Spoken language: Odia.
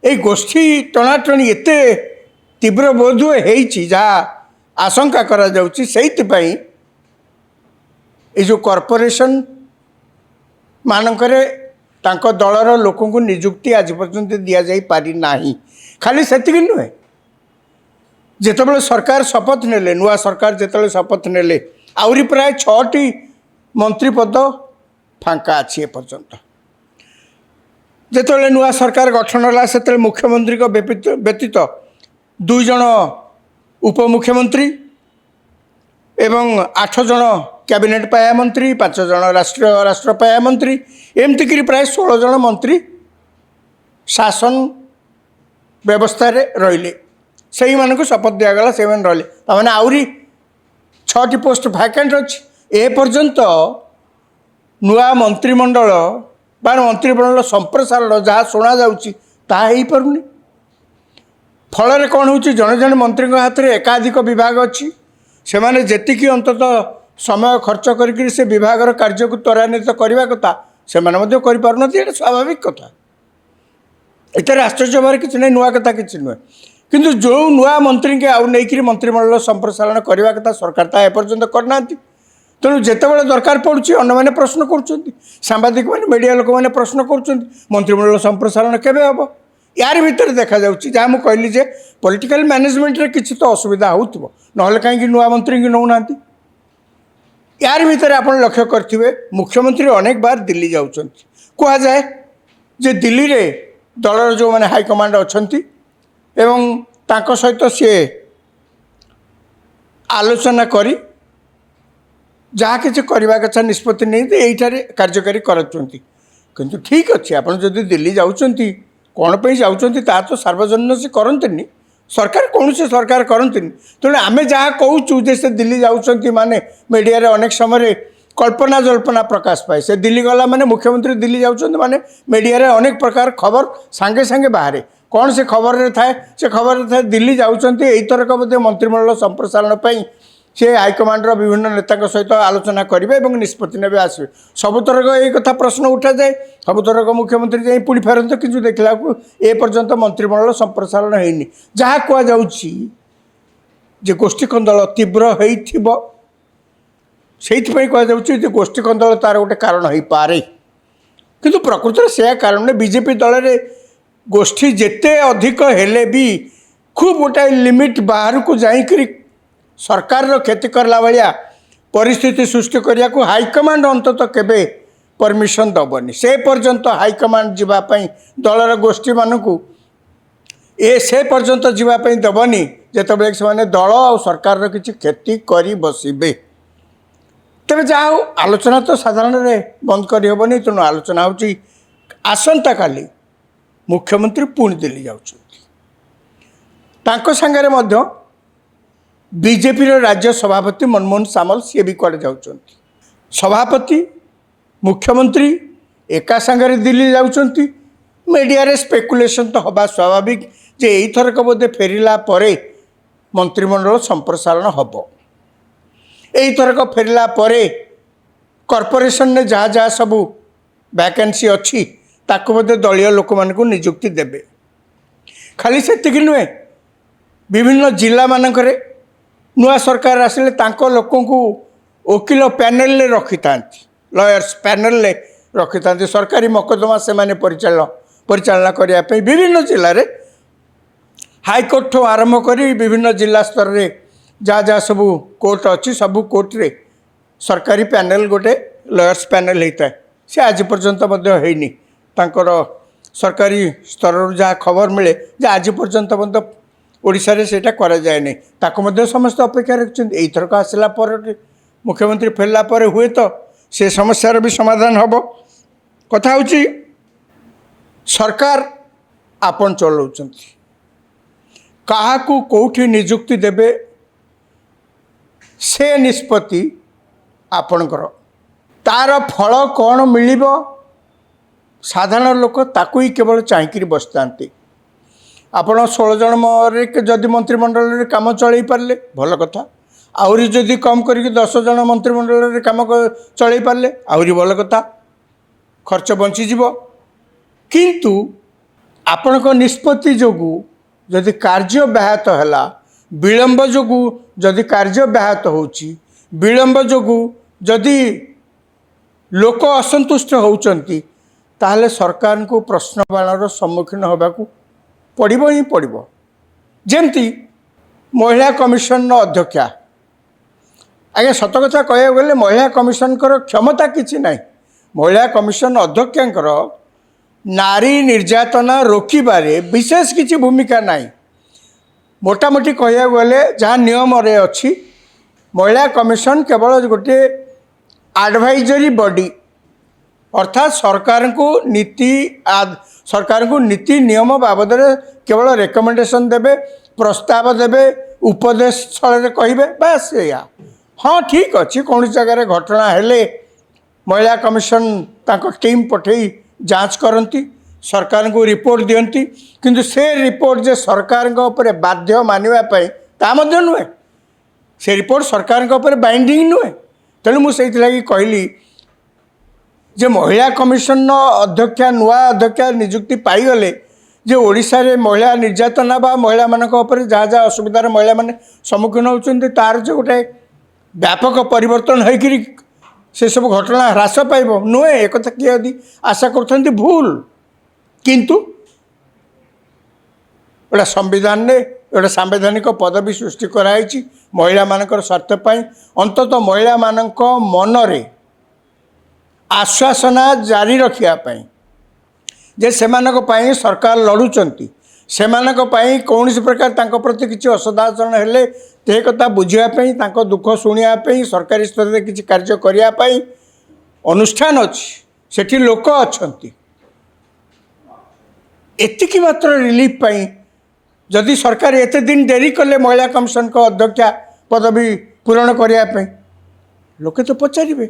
এই ଗୋଷ୍ଠୀ ଟଣାଟଣି ଏତେ ତୀବ୍ର ବୋଧହୁଏ ହେଇଛି ଯାହା ଆଶଙ୍କା କରାଯାଉଛି। ସେଇଥିପାଇଁ ଏଇ ଯେଉଁ କର୍ପୋରେସନ୍ ମାନଙ୍କରେ ତାଙ୍କ ଦଳର ଲୋକଙ୍କୁ ନିଯୁକ୍ତି ଆଜି ପର୍ଯ୍ୟନ୍ତ ଦିଆଯାଇ ପାରିନାହିଁ। ଖାଲି ସେତିକି ନୁହେଁ, ଯେତେବେଳେ ସରକାର ଶପଥ ନେଲେ, ନୂଆ ସରକାର ଯେତେବେଳେ ଶପଥ ନେଲେ, ଆହୁରି ପ୍ରାୟ 6ଟି ମନ୍ତ୍ରୀ ପଦ ଫାଙ୍କା ଅଛି ଏପର୍ଯ୍ୟନ୍ତ। ଯେତେବେଳେ ନୂଆ ସରକାର ଗଠନ ହେଲା ସେତେବେଳେ ମୁଖ୍ୟମନ୍ତ୍ରୀଙ୍କ ବ୍ୟତୀତ 2 ଜଣ ଉପମୁଖ୍ୟମନ୍ତ୍ରୀ ଏବଂ 8 ଜଣ କ୍ୟାବିନେଟ୍ ପାହ୍ୟା ମନ୍ତ୍ରୀ, 5 ଜଣ ରାଷ୍ଟ୍ର ପାହ୍ୟା ମନ୍ତ୍ରୀ, ଏମିତିକରି ପ୍ରାୟ 16 ଜଣ ମନ୍ତ୍ରୀ ଶାସନ ବ୍ୟବସ୍ଥାରେ ରହିଲେ। ସେଇମାନଙ୍କୁ ଶପଥ ଦିଆଗଲା, ସେମାନେ ରହିଲେ। ତାମାନେ ଆହୁରି 6ଟି ପୋଷ୍ଟ ଭ୍ୟାକେଣ୍ଟ ଅଛି। ଏପର୍ଯ୍ୟନ୍ତ ନୂଆ ମନ୍ତ୍ରିମଣ୍ଡଳ ବା ମନ୍ତ୍ରିମଣ୍ଡଳ ସମ୍ପ୍ରସାରଣ ଯାହା ଶୁଣାଯାଉଛି ତାହା ହେଇପାରୁନି। ଫଳରେ କ'ଣ ହେଉଛି, ଜଣେ ଜଣେ ମନ୍ତ୍ରୀଙ୍କ ହାତରେ ଏକାଧିକ ବିଭାଗ ଅଛି। ସେମାନେ ଯେତିକି ଅନ୍ତତଃ ସମୟ ଖର୍ଚ୍ଚ କରିକି ସେ ବିଭାଗର କାର୍ଯ୍ୟକୁ ତ୍ୱରାନ୍ୱିତ କରିବା କଥା ସେମାନେ ମଧ୍ୟ କରିପାରୁନାହାନ୍ତି। ଏଇଟା ସ୍ୱାଭାବିକ କଥା, ଏଥିରେ ଆଶ୍ଚର୍ଯ୍ୟ ହେବାର କିଛି ନାହିଁ, ନୂଆ କଥା କିଛି ନୁହେଁ। କିନ୍ତୁ ଯେଉଁ ନୂଆ ମନ୍ତ୍ରୀଙ୍କୁ ଆଉ ନେଇକରି ମନ୍ତ୍ରିମଣ୍ଡଳ ସମ୍ପ୍ରସାରଣ କରିବା କଥା ସରକାର ତାହା ଏପର୍ଯ୍ୟନ୍ତ କରିନାହାନ୍ତି। ତେଣୁ ଯେତେବେଳେ ଦରକାର ପଡ଼ୁଛି ଅନ୍ୟମାନେ ପ୍ରଶ୍ନ କରୁଛନ୍ତି, ସାମ୍ବାଦିକମାନେ, ମିଡ଼ିଆ ଲୋକମାନେ ପ୍ରଶ୍ନ କରୁଛନ୍ତି ମନ୍ତ୍ରିମଣ୍ଡଳ ସମ୍ପ୍ରସାରଣ କେବେ ହେବ। ୟାର ଭିତରେ ଦେଖାଯାଉଛି ଯାହା ମୁଁ କହିଲି ଯେ ପଲିଟିକାଲ ମ୍ୟାନେଜମେଣ୍ଟରେ କିଛି ତ ଅସୁବିଧା ହେଉଥିବ, ନହେଲେ କାହିଁକି ନୂଆ ମନ୍ତ୍ରୀଙ୍କୁ ନେଉନାହାନ୍ତି। ୟାର ଭିତରେ ଆପଣ ଲକ୍ଷ୍ୟ କରିଥିବେ ମୁଖ୍ୟମନ୍ତ୍ରୀ ଅନେକ ବାର ଦିଲ୍ଲୀ ଯାଉଛନ୍ତି। କୁହାଯାଏ ଯେ ଦିଲ୍ଲୀରେ ଦଳର ଯେଉଁମାନେ ହାଇକମାଣ୍ଡ ଅଛନ୍ତି ଏବଂ ତାଙ୍କ ସହିତ ସିଏ ଆଲୋଚନା କରି ଯାହା କିଛି କରିବା କଥା ନିଷ୍ପତ୍ତି ନେଇ ଏଇଠାରେ କାର୍ଯ୍ୟକାରୀ କରୁଛନ୍ତି। କିନ୍ତୁ ଠିକ୍ ଅଛି, ଆପଣ ଯଦି ଦିଲ୍ଲୀ ଯାଉଛନ୍ତି କ'ଣ ପାଇଁ ଯାଉଛନ୍ତି ତାହା ତ ସାର୍ବଜନୀନ ସେ କରନ୍ତିନି, ସରକାର କୌଣସି ସରକାର କରନ୍ତିନି। ତେଣୁ ଆମେ ଯାହା କହୁଛୁ ଯେ ସେ ଦିଲ୍ଲୀ ଯାଉଛନ୍ତି ମାନେ ମିଡ଼ିଆରେ ଅନେକ ସମୟରେ କଳ୍ପନା ଜଳ୍ପନା ପ୍ରକାଶ ପାଏ। ସେ ଦିଲ୍ଲୀ ଗଲା ମାନେ ମୁଖ୍ୟମନ୍ତ୍ରୀ ଦିଲ୍ଲୀ ଯାଉଛନ୍ତି ମାନେ ମିଡ଼ିଆରେ ଅନେକ ପ୍ରକାର ଖବର ସାଙ୍ଗେ ସାଙ୍ଗେ ବାହାରେ। କ'ଣ ସେ ଖବରରେ ଥାଏ? ସେ ଖବରରେ ଥାଏ ଦିଲ୍ଲୀ ଯାଉଛନ୍ତି ଏଇଥରକ ବୋଧେ ମନ୍ତ୍ରିମଣ୍ଡଳ ସମ୍ପ୍ରସାରଣ ପାଇଁ ସେ ହାଇକମାଣ୍ଡର ବିଭିନ୍ନ ନେତାଙ୍କ ସହିତ ଆଲୋଚନା କରିବେ ଏବଂ ନିଷ୍ପତ୍ତି ନେବେ, ଆସିବେ। ସବୁଥରକ ଏଇ କଥା ପ୍ରଶ୍ନ ଉଠାଯାଏ, ସବୁଥରକ ମୁଖ୍ୟମନ୍ତ୍ରୀ ଯାଇ ପୁଣି ଫେରନ୍ତି। କିନ୍ତୁ ଦେଖିଲାକୁ ଏପର୍ଯ୍ୟନ୍ତ ମନ୍ତ୍ରିମଣ୍ଡଳ ସମ୍ପ୍ରସାରଣ ହେଇନି। ଯାହା କୁହାଯାଉଛି ଯେ ଗୋଷ୍ଠୀ କନ୍ଦଳ ତୀବ୍ର ହେଇଥିବ, ସେଇଥିପାଇଁ କୁହାଯାଉଛି ଯେ ଗୋଷ୍ଠୀ କନ୍ଦଳ ତା'ର ଗୋଟେ କାରଣ ହେଇପାରେ। କିନ୍ତୁ ପ୍ରକୃତରେ ସେୟା କାରଣ ନୁହେଁ। ବିଜେପି ଦଳରେ ଗୋଷ୍ଠୀ ଯେତେ ଅଧିକ ହେଲେ ବି ଖୁବ୍ ଗୋଟାଏ ଲିମିଟ୍ ବାହାରକୁ ଯାଇକରି ସରକାରର କ୍ଷତି କଲା ଭଳିଆ ପରିସ୍ଥିତି ସୃଷ୍ଟି କରିବାକୁ ହାଇକମାଣ୍ଡ ଅନ୍ତତଃ କେବେ ପରମିଶନ ଦେବନି। ସେ ପର୍ଯ୍ୟନ୍ତ ହାଇକମାଣ୍ଡ ଯିବା ପାଇଁ ଦଳର ଗୋଷ୍ଠୀମାନଙ୍କୁ ସେ ପର୍ଯ୍ୟନ୍ତ ଯିବା ପାଇଁ ଦେବନି ଯେତେବେଳେ ସେମାନେ ଦଳ ଆଉ ସରକାରର କିଛି କ୍ଷତି କରି ବସିବେ। ତେବେ ଯାହା ହେଉ ଆଲୋଚନା ତ ସାଧାରଣରେ ବନ୍ଦ କରିହେବନି। ତେଣୁ ଆଲୋଚନା ହେଉଛି ଆସନ୍ତାକାଲି ମୁଖ୍ୟମନ୍ତ୍ରୀ ପୁଣି ଦିଲ୍ଲୀ ଯାଉଛନ୍ତି। ତାଙ୍କ ସାଙ୍ଗରେ ମଧ୍ୟ ବିଜେପିର ରାଜ୍ୟ ସଭାପତି ମନମୋହନ ସାମଲ ସିଏ ବି କୁଆଡ଼େ ଯାଉଛନ୍ତି। ସଭାପତି ମୁଖ୍ୟମନ୍ତ୍ରୀ ଏକା ସାଙ୍ଗରେ ଦିଲ୍ଲୀ ଯାଉଛନ୍ତି। ମିଡ଼ିଆରେ ସ୍ପେକୁଲେସନ୍ ତ ହେବା ସ୍ୱାଭାବିକ ଯେ ଏଇଥରକ ବୋଧେ ଫେରିଲା ପରେ ମନ୍ତ୍ରିମଣ୍ଡଳ ସମ୍ପ୍ରସାରଣ ହେବ। ଏଇଥରକ ଫେରିଲା ପରେ କର୍ପୋରେସନରେ ଯାହା ଯାହା ସବୁ ଭ୍ୟାକେନ୍ସି ଅଛି ତାକୁ ବୋଧେ ଦଳୀୟ ଲୋକମାନଙ୍କୁ ନିଯୁକ୍ତି ଦେବେ। ଖାଲି ସେତିକି ନୁହେଁ, ବିଭିନ୍ନ ଜିଲ୍ଲାମାନଙ୍କରେ ନୂଆ ସରକାର ଆସିଲେ ତାଙ୍କ ଲୋକଙ୍କୁ ଓକିଲ ପ୍ୟାନେଲରେ ରଖିଥାନ୍ତି, ଲୟର୍ସ ପ୍ୟାନେଲରେ ରଖିଥାନ୍ତି। ସରକାରୀ ମକଦ୍ଦମା ସେମାନେ ପରିଚାଳନା କରିବା ପାଇଁ ବିଭିନ୍ନ ଜିଲ୍ଲାରେ ହାଇକୋର୍ଟଠୁ ଆରମ୍ଭ କରି ବିଭିନ୍ନ ଜିଲ୍ଲା ସ୍ତରରେ ଯାହା ଯାହା ସବୁ କୋର୍ଟ ଅଛି ସବୁ କୋର୍ଟରେ ସରକାରୀ ପ୍ୟାନେଲ ଗୋଟେ ଲୟର୍ସ ପ୍ୟାନେଲ ହେଇଥାଏ। ସେ ଆଜି ପର୍ଯ୍ୟନ୍ତ ମଧ୍ୟ ହେଇନି। ତାଙ୍କର ସରକାରୀ ସ୍ତରରୁ ଯାହା ଖବର ମିଳେ ଯେ ଆଜି ପର୍ଯ୍ୟନ୍ତ ମଧ୍ୟ ଓଡ଼ିଶାରେ ସେଇଟା କରାଯାଏନି। ତାକୁ ମଧ୍ୟ ସମସ୍ତେ ଅପେକ୍ଷା ରଖିଛନ୍ତି। ଏଇଥରକ ଆସିଲା ପରେ ମୁଖ୍ୟମନ୍ତ୍ରୀ ଫେରିଲା ପରେ ହୁଏତ ସେ ସମସ୍ୟାର ବି ସମାଧାନ ହେବ। କଥା ହେଉଛି ସରକାର ଆପଣ ଚଳାଉଛନ୍ତି, କାହାକୁ କେଉଁଠି ନିଯୁକ୍ତି ଦେବେ ସେ ନିଷ୍ପତ୍ତି ଆପଣଙ୍କର। ତା'ର ଫଳ କ'ଣ ମିଳିବ ସାଧାରଣ ଲୋକ ତାକୁ ହିଁ କେବଳ ଚାହିଁକିରି ବସିଥାନ୍ତି। ଆପଣ 16 ଜଣରେ ଯଦି ମନ୍ତ୍ରିମଣ୍ଡଳରେ କାମ ଚଳାଇ ପାରିଲେ ଭଲ କଥା, ଆହୁରି ଯଦି କମ୍ କରିକି 10 ଜଣ ମନ୍ତ୍ରିମଣ୍ଡଳରେ କାମ ଚଳାଇ ପାରିଲେ ଆହୁରି ଭଲ କଥା, ଖର୍ଚ୍ଚ ବଞ୍ଚିଯିବ। କିନ୍ତୁ ଆପଣଙ୍କ ନିଷ୍ପତ୍ତି ଯୋଗୁଁ ଯଦି କାର୍ଯ୍ୟ ବ୍ୟାହତ ହେଲା, ବିଳମ୍ବ ଯୋଗୁଁ ଯଦି କାର୍ଯ୍ୟ ବ୍ୟାହତ ହେଉଛି, ବିଳମ୍ବ ଯୋଗୁଁ ଯଦି ଲୋକ ଅସନ୍ତୁଷ୍ଟ ହେଉଛନ୍ତି, ତାହେଲେ ସରକାରଙ୍କୁ ପ୍ରଶ୍ନବାଣର ସମ୍ମୁଖୀନ ହେବାକୁ ପଡ଼ିବ ହିଁ ପଡ଼ିବ। ଯେମିତି ମହିଳା କମିଶନର ଅଧ୍ୟକ୍ଷା, ଆଜ୍ଞା ସତ କଥା କହିବାକୁ ଗଲେ ମହିଳା କମିଶନଙ୍କର କ୍ଷମତା କିଛି ନାହିଁ। ମହିଳା କମିଶନ ଅଧ୍ୟକ୍ଷଙ୍କର ନାରୀ ନିର୍ଯାତନା ରୋକିବାରେ ବିଶେଷ କିଛି ଭୂମିକା ନାହିଁ। ମୋଟାମୋଟି କହିବାକୁ ଗଲେ ଯାହା ନିୟମରେ ଅଛି, ମହିଳା କମିଶନ କେବଳ ଗୋଟିଏ ଆଡ଼ଭାଇଜରୀ ବଡି, ଅର୍ଥାତ୍ ସରକାରଙ୍କୁ ନୀତି ନିୟମ ବାବଦରେ କେବଳ ରେକମେଣ୍ଡେସନ୍ ଦେବେ, ପ୍ରସ୍ତାବ ଦେବେ, ଉପଦେଶ ସ୍ଥଳରେ କହିବେ, ବାସ୍ ଏଇଆ। ହଁ ଠିକ୍ ଅଛି, କୌଣସି ଜାଗାରେ ଘଟଣା ହେଲେ ମହିଳା କମିଶନ ତାଙ୍କ ଟିମ୍ ପଠାଇ ଯାଞ୍ଚ କରନ୍ତି, ସରକାରଙ୍କୁ ରିପୋର୍ଟ ଦିଅନ୍ତି, କିନ୍ତୁ ସେ ରିପୋର୍ଟ ଯେ ସରକାରଙ୍କ ଉପରେ ବାଧ୍ୟ ମାନିବା ପାଇଁ ତା ମଧ୍ୟ ନୁହେଁ। ସେ ରିପୋର୍ଟ ସରକାରଙ୍କ ଉପରେ ବାଇଣ୍ଡିଂ ନୁହେଁ। ତେଣୁ ମୁଁ ସେଇଥିଲାଗି କହିଲି ଯେ ମହିଳା କମିଶନର ଅଧ୍ୟକ୍ଷା, ନୂଆ ଅଧ୍ୟକ୍ଷା ନିଯୁକ୍ତି ପାଇଗଲେ ଯେ ଓଡ଼ିଶାରେ ମହିଳା ନିର୍ଯାତନା ବା ମହିଳାମାନଙ୍କ ଉପରେ ଯାହା ଯାହା ଅସୁବିଧାର ମହିଳାମାନେ ସମ୍ମୁଖୀନ ହେଉଛନ୍ତି ତାର ଯେ ଗୋଟେ ବ୍ୟାପକ ପରିବର୍ତ୍ତନ ହୋଇକରି ସେସବୁ ଘଟଣା ହ୍ରାସ ପାଇବ, ନୁହେଁ। ଏକଥା କିଏ ଯଦି ଆଶା କରୁଛନ୍ତି ଭୁଲ। କିନ୍ତୁ ଗୋଟେ ସମ୍ବିଧାନରେ ଗୋଟେ ସାମ୍ବିଧାନିକ ପଦବୀ ସୃଷ୍ଟି କରାଯାଇଛି ମହିଳାମାନଙ୍କର ସ୍ୱାର୍ଥ ପାଇଁ, ଅନ୍ତତଃ ମହିଳାମାନଙ୍କ ମନରେ ଆଶ୍ୱାସନା ଜାରି ରଖିବା ପାଇଁ ଯେ ସେମାନଙ୍କ ପାଇଁ ସରକାର ଲଢ଼ୁଛନ୍ତି, ସେମାନଙ୍କ ପାଇଁ କୌଣସି ପ୍ରକାର ତାଙ୍କ ପ୍ରତି କିଛି ଅସଦାଚରଣ ହେଲେ ସେ କଥା ବୁଝିବା ପାଇଁ, ତାଙ୍କ ଦୁଃଖ ଶୁଣିବା ପାଇଁ, ସରକାରୀ ସ୍ତରରେ କିଛି କାର୍ଯ୍ୟ କରିବା ପାଇଁ ଅନୁଷ୍ଠାନ ଅଛି, ସେଠି ଲୋକ ଅଛନ୍ତି। ଏତିକି ମାତ୍ର ରିଲିଫ୍ ପାଇଁ ଯଦି ସରକାର ଏତେ ଦିନ ଡେରି କଲେ ମହିଳା କମିଶନଙ୍କ ଅଧ୍ୟକ୍ଷା ପଦବୀ ପୂରଣ କରିବା ପାଇଁ, ଲୋକେ ତ ପଚାରିବେ